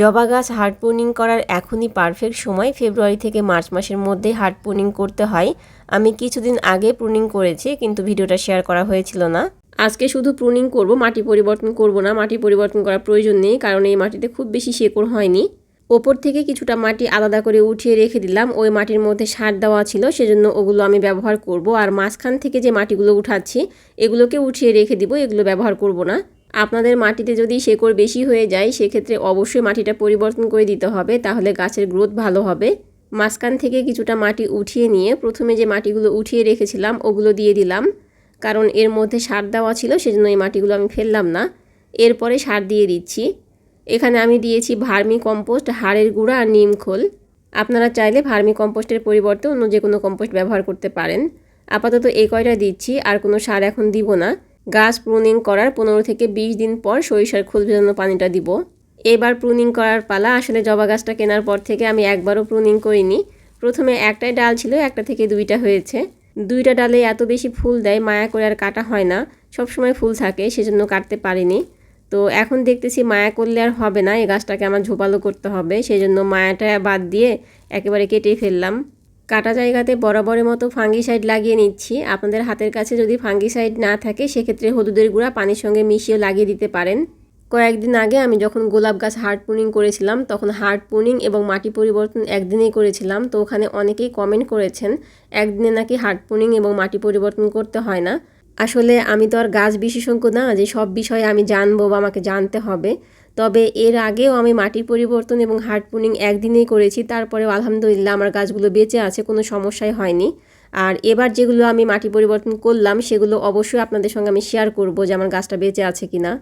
জবা গাছ hard pruning করার এখনই পারফেক্ট সময়। ফেব্রুয়ারি থেকে মার্চ মাসের মধ্যে হার্ড প্রুনিং করতে হয়। আমি কিছুদিন আগে প্রুনিং করেছি, কিন্তু ভিডিওটা শেয়ার করা হয়েছিল না। আজকে শুধু প্রুনিং করব, মাটি পরিবর্তন করব না। মাটি পরিবর্তন করার প্রয়োজন নেই, কারণ এই মাটিতে খুব বেশি শেকড় হয়নি। ওপর থেকে কিছুটা মাটি আলাদা করে উঠিয়ে রেখে দিলাম। ওই মাটির মধ্যে সার দেওয়া ছিল, সেজন্য ওগুলো আমি ব্যবহার করব। আর মাঝখান থেকে যে মাটিগুলো উঠাচ্ছি এগুলোকে উঠিয়ে রেখে দিব, এগুলো ব্যবহার করব না। আপনাদের মাটিতে যদি শেকড় বেশি হয়ে যায় সেক্ষেত্রে অবশ্যই মাটিটা পরিবর্তন করে দিতে হবে, তাহলে গাছের গ্রোথ ভালো হবে। মাঝখান থেকে কিছুটা মাটি উঠিয়ে নিয়ে প্রথমে যে মাটিগুলো উঠিয়ে রেখেছিলাম ওগুলো দিয়ে দিলাম, কারণ এর মধ্যে সার দেওয়া ছিল, সেজন্য এই মাটিগুলো আমি ফেললাম না। এরপরে সার দিয়ে দিচ্ছি। এখানে আমি দিয়েছি ভার্মি কম্পোস্ট, হাড়ের গুঁড়া আর নিম খোল। আপনারা চাইলে ভার্মি কম্পোস্টের পরিবর্তে অন্য যে কোনো কম্পোস্ট ব্যবহার করতে পারেন। আপাতত এই কয়টা দিচ্ছি, আর কোনো সার এখন দিব না। গাছ প্রুনিং করার 15 থেকে 20 দিন পর সরিষার খোল ভেজানো পানিটা দিব। এবার প্রুনিং করার পালা। আসলে জবা গাছটা কেনার পর থেকে আমি একবারও প্রুনিং করিনি। প্রথমে একটাই ডাল ছিল, একটা থেকে দুইটা হয়েছে। দুইটা ডালে এত বেশি ফুল দেয়, মায়া করে আর কাটা হয় না। সবসময় ফুল থাকে, সেজন্য কাটতে পারিনি। তো এখন দেখতেছি মায়া করলে আর হবে না, এই গাছটাকে আমার ঝোপালো করতে হবে। সেজন্য মায়াটা বাদ দিয়ে একেবারে কেটে ফেললাম। কাটা জায়গাতে বরাবরের মতো ফাঙ্গিসাইড লাগিয়ে নিচ্ছি। আপনাদের হাতের কাছে যদি ফাঙ্গিসাইড না থাকে সেক্ষেত্রে হলুদের গুঁড়া পানির সঙ্গে মিশিয়ে লাগিয়ে দিতে পারেন। কয়েকদিন আগে আমি যখন গোলাপ গাছ হার্ড প্রুনিং করেছিলাম তখন হার্ড প্রুনিং এবং মাটি পরিবর্তন একদিনেই করেছিলাম। তো ওখানে অনেকেই কমেন্ট করেছেন একদিনে নাকি হার্ড প্রুনিং এবং মাটি পরিবর্তন করতে হয় না। আসলে আমি তো আর গাছ বিশেষজ্ঞ না যে সব বিষয়ে আমি জানবো বা আমাকে জানতে হবে। তবে এর আগেও আমি মাটির পরিবর্তন এবং হার্ড প্রুনিং একদিনেই করেছি, তারপরেও আলহামদুলিল্লাহ আমার গাছগুলো বেঁচে আছে, কোনো সমস্যাই হয়নি। আর এবার যেগুলো আমি মাটি পরিবর্তন করলাম সেগুলো অবশ্যই আপনাদের সঙ্গে আমি শেয়ার করব যে আমার গাছটা বেঁচে আছে কিনা।